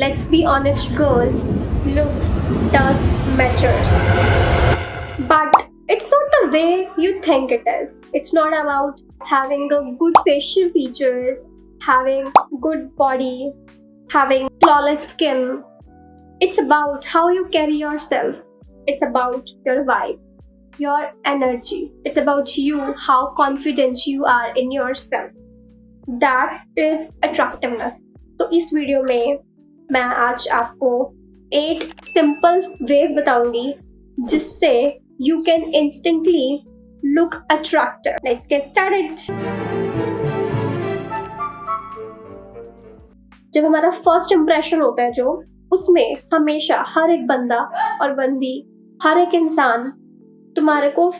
let's be honest, girls, looks does matter. But it's not the way you think it is. It's not about having a good facial features, having good body, having flawless skin. It's about how you carry yourself. It's about your vibe, your energy. It's about you, how confident you are in yourself. That is attractiveness. तो इस video में मैं आज आपको 8 simple ways बताऊंगी जिससे you can instantly look attractive. Let's get started. जब हमारा फर्स्ट इम्प्रेशन होता है जो उसमें हमेशा हर एक बंदा और बंदी, हर एक इंसान तुम्हारे को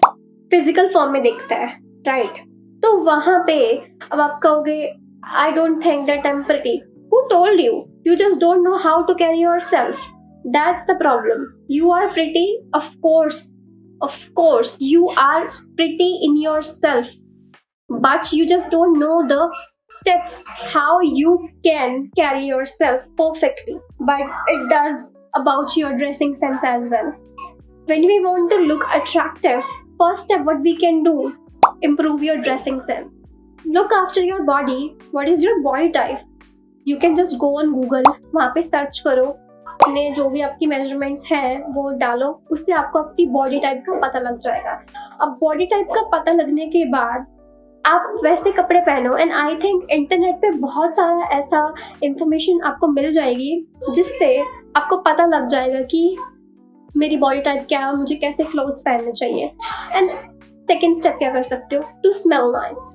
फिजिकल फॉर्म में देखता है, राइट? तो वहां पे अब आप कहोगे I don't think that I am pretty. Who told you? You just don't know how to carry yourself. That's the problem. You are pretty, of course, you are pretty in yourself, but you just don't know the steps how you can carry yourself perfectly. But it does about your dressing sense as well. When we want to look attractive, first step what we can do, improve your dressing sense. Look after your body. What is your body type? You can just go on Google, वहाँ पे search करो, अपने जो भी आपकी measurements हैं वो डालो, उससे आपको अपनी बॉडी टाइप का पता लग जाएगा. अब बॉडी टाइप का पता लगने के बाद आप वैसे कपड़े पहनो. एंड आई थिंक इंटरनेट पे बहुत सारा ऐसा इंफॉर्मेशन आपको मिल जाएगी जिससे आपको पता लग जाएगा कि मेरी बॉडी टाइप क्या है, मुझे कैसे क्लोथ्स पहनने चाहिए. एंड सेकेंड स्टेप क्या कर सकते हो? To smell nice.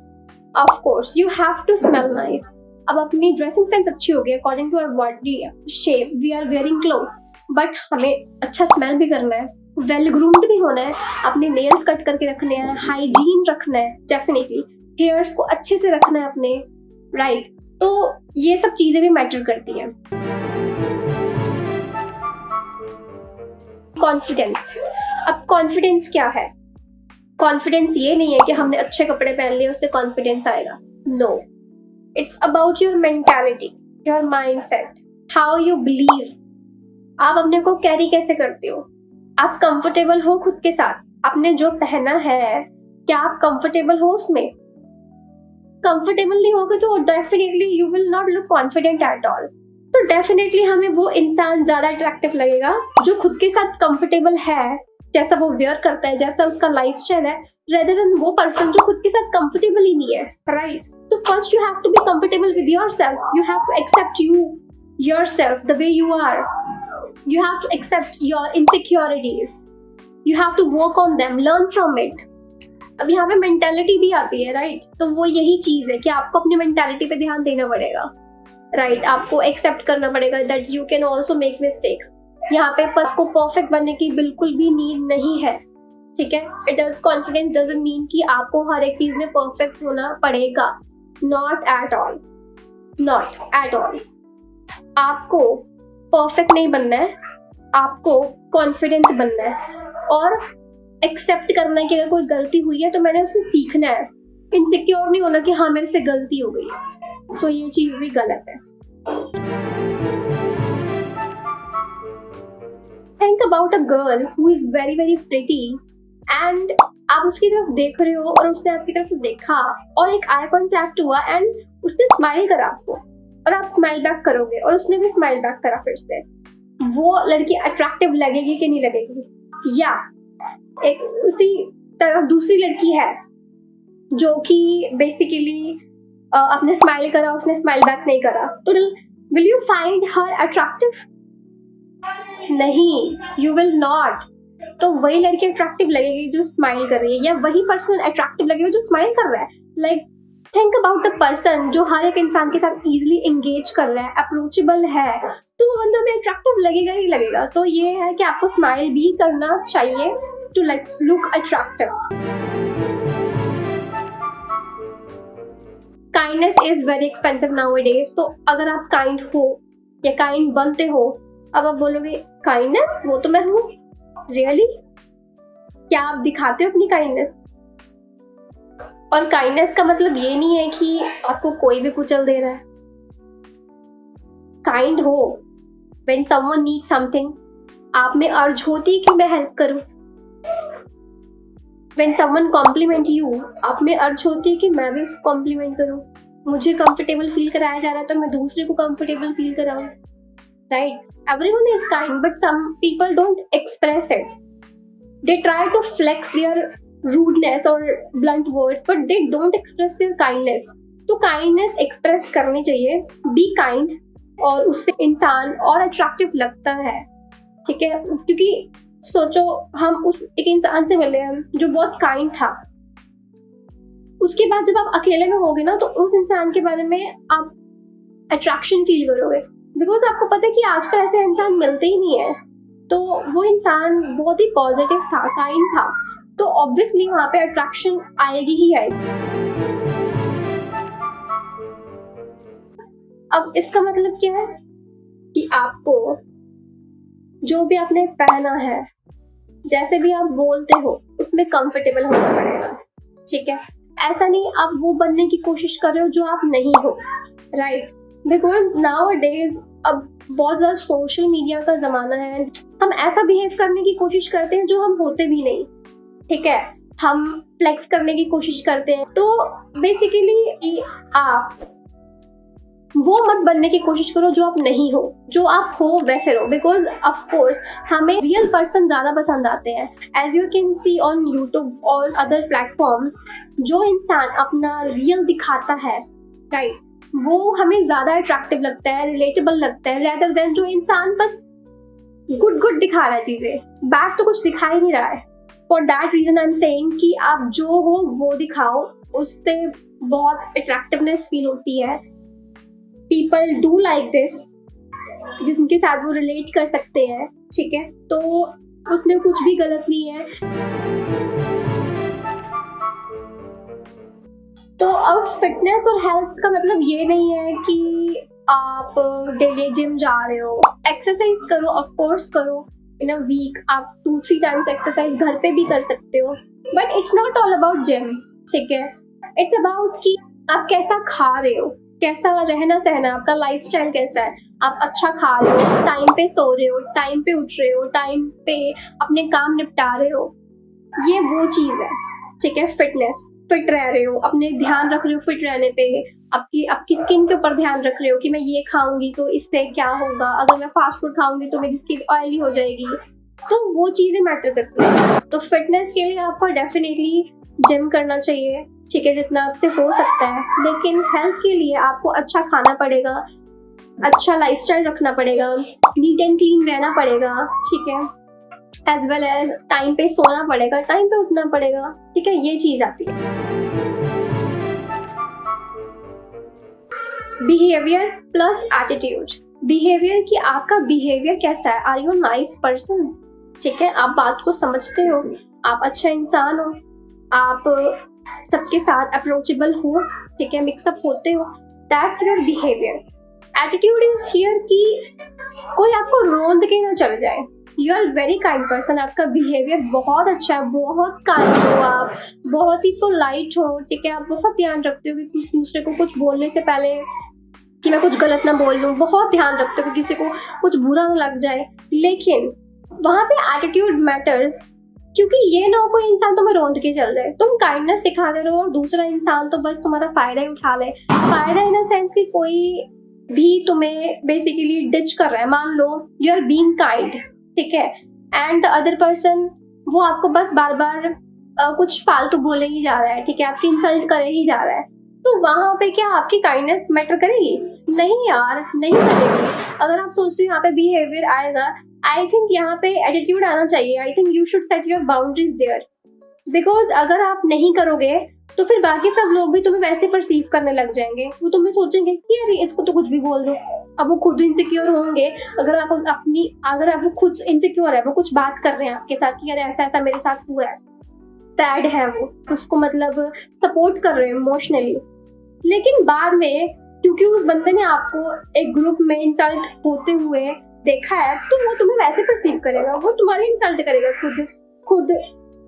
Of course you have to smell nice. अब अपनी ड्रेसिंग सेंस अच्छी होगी according to our body shape, we are wearing clothes, but हमें अच्छा स्मेल भी करना है, वेल ग्रूम्ड भी होना है, अपने नेल्स कट करके रखने हैं, हाइजीन रखना है, डेफिनेटली हेयर्स को अच्छे से रखना है अपने, राइट? तो ये सब चीजें भी मैटर करती हैं. कॉन्फिडेंस. अब कॉन्फिडेंस क्या है? कॉन्फिडेंस ये नहीं है कि हमने अच्छे कपड़े पहन लिए उससे कॉन्फिडेंस आएगा. No, it's about your mentality, your mindset, how you believe. आप अपने को कैरी कैसे करते हो? आप कंफर्टेबल हो खुद के साथ? आपने जो पहना है क्या आप कंफर्टेबल हो उसमें? कंफर्टेबल नहीं होगे तो definitely you will not look confident at all. तो डेफिनेटली हमें वो इंसान ज्यादा अट्रैक्टिव लगेगा जो खुद के साथ कंफर्टेबल है, जैसा वो वेयर करता है, जैसा उसका लाइफस्टाइल है, रेदर देन वो पर्सन जो खुद के साथ कंफर्टेबल ही नहीं है, right? So first you have to be comfortable with yourself. You have to accept yourself the way you are. You have to accept your insecurities. You have to work on them, learn from it. अब यहाँ पे mentality भी आती है, right? तो वो यही चीज है कि आपको अपनी मेंटालिटी पे ध्यान देना पड़ेगा, राइट? आपको एक्सेप्ट करना पड़ेगा that you can also make mistakes. यहाँ पे आपको परफेक्ट बनने की बिल्कुल भी नीड नहीं है, ठीक है? कॉन्फिडेंस डजंट मीन कि आपको हर एक चीज में परफेक्ट होना पड़ेगा. Not at all. Not at all. आपको परफेक्ट नहीं बनना है, आपको कॉन्फिडेंट बनना है और एक्सेप्ट करना है कि अगर कोई गलती हुई है तो मैंने उससे सीखना है. इनसिक्योर नहीं होना कि हाँ मेरे से गलती हो गई है. सो ये चीज भी गलत है. Think about a girl who is very very pretty and आप उसकी तरफ देख रहे हो और उसने आपकी तरफ से देखा और एक आई कॉन्टैक्ट हुआ एंड उसने स्माइल करा आपको और आप स्माइल बैक करोगे और उसने भी स्माइल बैक करा फिर से. वो लड़की अट्रैक्टिव लगेगी कि नहीं लगेगी? या एक उसी तरफ दूसरी लड़की है जो कि बेसिकली आपने स्माइल करा, उसने स्माइल बैक नहीं करा, तो will you find her attractive? नहीं, यू विल नॉट. तो वही लड़की अट्रैक्टिव लगेगी जो स्माइल कर रही है, या वही पर्सन अट्रैक्टिव लगेगा जो स्माइल कर रहा है. Like think about the person जो हर एक इंसान के साथ इजीली एंगेज कर रहा है, अप्रोचेबल है, तो वो बंदा में अट्रैक्टिव लगेगा ही लगेगा. तो ये है कि आपको स्माइल भी करना चाहिए to like look attractive. Kindness is very expensive nowadays. तो अगर आप काइंड हो या काइंड बनते हो, अब आप बोलोगे काइंडनेस वो तो मैं हूँ. रियली? क्या आप दिखाते हो अपनी काइंडनेस? और काइंडनेस का मतलब ये नहीं है कि आपको कोई भी कुचल दे रहा है. काइंड हो, व्हेन समवन नीड समथिंग, आप में अर्ज होती है कि मैं हेल्प करूं। व्हेन समवन कॉम्प्लीमेंट यू, आप में अर्ज होती है कि मैं भी उसको कॉम्प्लीमेंट करूं। मुझे कंफर्टेबल फील कराया जा रहा है तो मैं दूसरे को कंफर्टेबल फील कराऊं, right? Everyone is kind but some people don't express it. They try to flex their rudeness और blunt words but they don't express their kindness. तो काइंडनेस एक्सप्रेस करनी चाहिए, बी काइंड, और उससे इंसान और अट्रैक्टिव लगता है, ठीक है? क्योंकि सोचो, हम उस एक इंसान से मिले हैं जो बहुत काइंड था, उसके बाद जब आप अकेले में होगे ना तो उस इंसान के बारे में आप अट्रैक्शन फील करोगे, बिकॉज आपको पता है कि आजकल ऐसे इंसान मिलते ही नहीं है। तो वो इंसान बहुत ही पॉजिटिव था, काइंड था, तो ऑब्वियसली वहां पे अट्रैक्शन आएगी ही आएगी। अब इसका मतलब क्या है कि आपको जो भी आपने पहना है, जैसे भी आप बोलते हो, उसमें कंफर्टेबल होना पड़ेगा, ठीक है? ऐसा नहीं आप वो बनने की कोशिश कर रहे हो जो आप नहीं हो, राइट? बिकॉज नाउअडेज अब बहुत ज़्यादा सोशल मीडिया का ज़माना है, हम ऐसा बिहेव करने की कोशिश करते हैं जो हम होते भी नहीं, ठीक है? हम फ्लेक्स करने की कोशिश करते हैं। तो बेसिकली आप वो मत बनने की कोशिश करो जो आप नहीं हो, जो आप हो वैसे रहो, बिकॉज ऑफ कोर्स हमें रियल पर्सन ज़्यादा पसंद आते हैं। As you can see on YouTube और अदर प्लेटफॉर्म्स, जो इंसान अपना रियल दिखाता है, राइट, वो हमें ज़्यादा अट्रैक्टिव लगता है, रिलेटेबल लगता है, रेदर देन जो इंसान बस गुड गुड दिखा रहा है चीज़ें, बैड तो कुछ दिखा ही नहीं रहा है। For that reason I am saying कि आप जो हो वो दिखाओ, उससे बहुत अट्रैक्टिवनेस फील होती है। पीपल डू लाइक दिस, जिनके साथ वो रिलेट कर सकते हैं, ठीक है? तो उसमें कुछ भी गलत नहीं है। तो अब फिटनेस और हेल्थ का मतलब ये नहीं है कि आप डेली जिम जा रहे हो, एक्सरसाइज करो, ऑफ कोर्स करो, इन अ वीक आप 2-3 टाइम्स एक्सरसाइज घर पे भी कर सकते हो, but it's not all about gym, ठीक है? इट्स अबाउट कि आप कैसा खा रहे हो, कैसा रहना सहना, आपका लाइफस्टाइल कैसा है, आप अच्छा खा रहे हो, टाइम पे सो रहे हो, टाइम पे उठ रहे हो, टाइम पे अपने काम निपटा रहे हो, ये वो चीज़ है, ठीक है? फिटनेस, फिट रह रहे हो, अपने ध्यान रख रहे हो फिट रहने पे, आपकी स्किन के ऊपर ध्यान रख रहे हो कि मैं ये खाऊंगी तो इससे क्या होगा, अगर मैं फास्ट फूड खाऊंगी तो मेरी स्किन ऑयली हो जाएगी, तो वो चीज़ें मैटर करती है। तो फिटनेस के लिए आपको डेफिनेटली जिम करना चाहिए, ठीक है, जितना आपसे हो सकता है, लेकिन हेल्थ के लिए आपको अच्छा खाना पड़ेगा, अच्छा लाइफस्टाइल रखना पड़ेगा, नीट एंड क्लीन रहना पड़ेगा, ठीक है? एज वेल एज टाइम पे सोना पड़ेगा, टाइम पे उठना पड़ेगा, ठीक है? ये चीज आती है। Behaviour plus attitude. बिहेवियर कि आपका बिहेवियर कैसा है, आर यू नाइस पर्सन, ठीक है? आप बात को समझते हो, आप अच्छा इंसान हो, आप सबके साथ अप्रोचेबल हो, ठीक है, मिक्सअप होते हो, that's your behaviour. Attitude is here कि कोई आपको रोंद के ना चले जाए, you are very kind person, आपका बिहेवियर बहुत अच्छा है, बहुत काइंड हो आप, बहुत ही पोलाइट हो, ठीक है? आप बहुत ध्यान रखते हो कि कुछ दूसरे को कुछ बोलने से पहले कि मैं कुछ गलत ना बोल लूँ, बहुत ध्यान रखते हो कि किसी को कुछ बुरा ना लग जाए, लेकिन वहाँ पे एटीट्यूड मैटर्स, क्योंकि ये ना हो कोई इंसान तुम्हें रोंद के चल जाए, तुम काइंडनेस दिखा दे रहे हो और दूसरा इंसान तो बस तुम्हारा फायदा ही उठा ले, फायदा इन द सेंस कि कोई भी तुम्हें बेसिकली डिच कर रहा है, मान लो यू आर बीइंग काइंड, ठीक है, एंड द अदर पर्सन वो आपको बस बार बार कुछ फालतू बोले ही जा रहा है, ठीक है, आपकी इंसल्ट करे ही जा रहा है, तो वहां पे क्या आपकी काइंडनेस मैटर करेगी? नहीं यार, नहीं करेगी। अगर आप सोचते हो यहाँ पे बिहेवियर आएगा, आई थिंक यहाँ पे एटीट्यूड आना चाहिए। I think you should set your boundaries there, because अगर आप नहीं करोगे तो फिर बाकी सब लोग भी तुम्हें वैसे परसीव करने लग जाएंगे, वो तुम्हें सोचेंगे कि अरे इसको तो कुछ भी बोल दो। अब वो खुद इनसिक्योर होंगे, अगर आप वो खुद इनसिक्योर है, वो कुछ बात कर रहे हैं आपके साथ कि अरे ऐसा ऐसा मेरे साथ हुआ है, सैड है, वो उसको मतलब सपोर्ट कर रहे हैं इमोशनली, लेकिन बाद में क्योंकि उस बंदे ने आपको एक ग्रुप में इंसल्ट होते हुए देखा है, तो वो तुम्हें वैसे परसीव करेगा, वो तुम्हारी इंसल्ट करेगा, खुद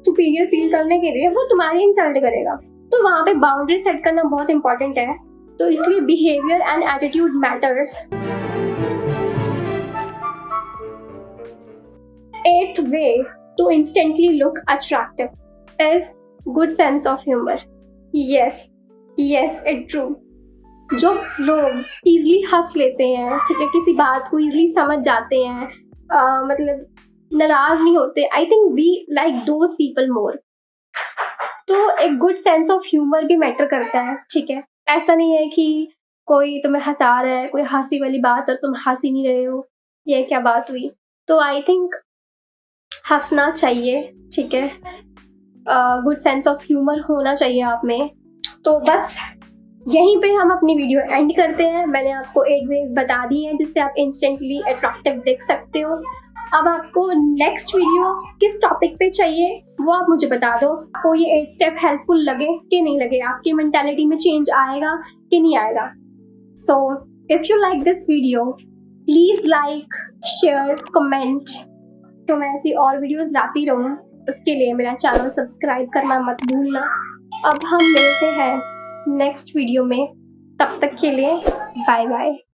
सुपीरियर फील करने के लिए वो तुम्हारी इंसल्ट करेगा। तो वहाँ पे बाउंड्री सेट करना बहुत इंपॉर्टेंट है, तो इसलिए behaviour and attitude matters. 8th way to instantly look attractive is good sense of humor. Yes, yes, it's true. जो लोग easily हंस लेते हैं, ठीक है, किसी बात को easily समझ जाते हैं, मतलब नाराज नहीं होते, I think we like those people more. तो एक गुड सेंस ऑफ ह्यूमर भी मैटर करता है, ठीक है. ऐसा नहीं है कि कोई तुम्हें हंसा रहा है, कोई हंसी वाली बात और तुम हंस ही नहीं रहे हो, ये क्या बात हुई. तो आई थिंक हंसना चाहिए, ठीक है. गुड सेंस ऑफ ह्यूमर होना चाहिए आप में. तो बस यहीं पे हम अपनी वीडियो एंड करते हैं. मैंने आपको 8 वेज बता दी हैं जिससे आप इंस्टेंटली अट्रैक्टिव दिख सकते हो. अब आपको नेक्स्ट वीडियो किस टॉपिक पे चाहिए वो आप मुझे बता दो. आपको ये 8 स्टेप हेल्पफुल लगे कि नहीं लगे, आपकी मेंटालिटी में चेंज आएगा कि नहीं आएगा. So if you like this video please like, share, comment. तो मैं ऐसी और वीडियोस लाती रहूँ, उसके लिए मेरा चैनल सब्सक्राइब करना मत भूलना. अब हम मिलते हैं नेक्स्ट वीडियो में, तब तक के लिए बाय बाय.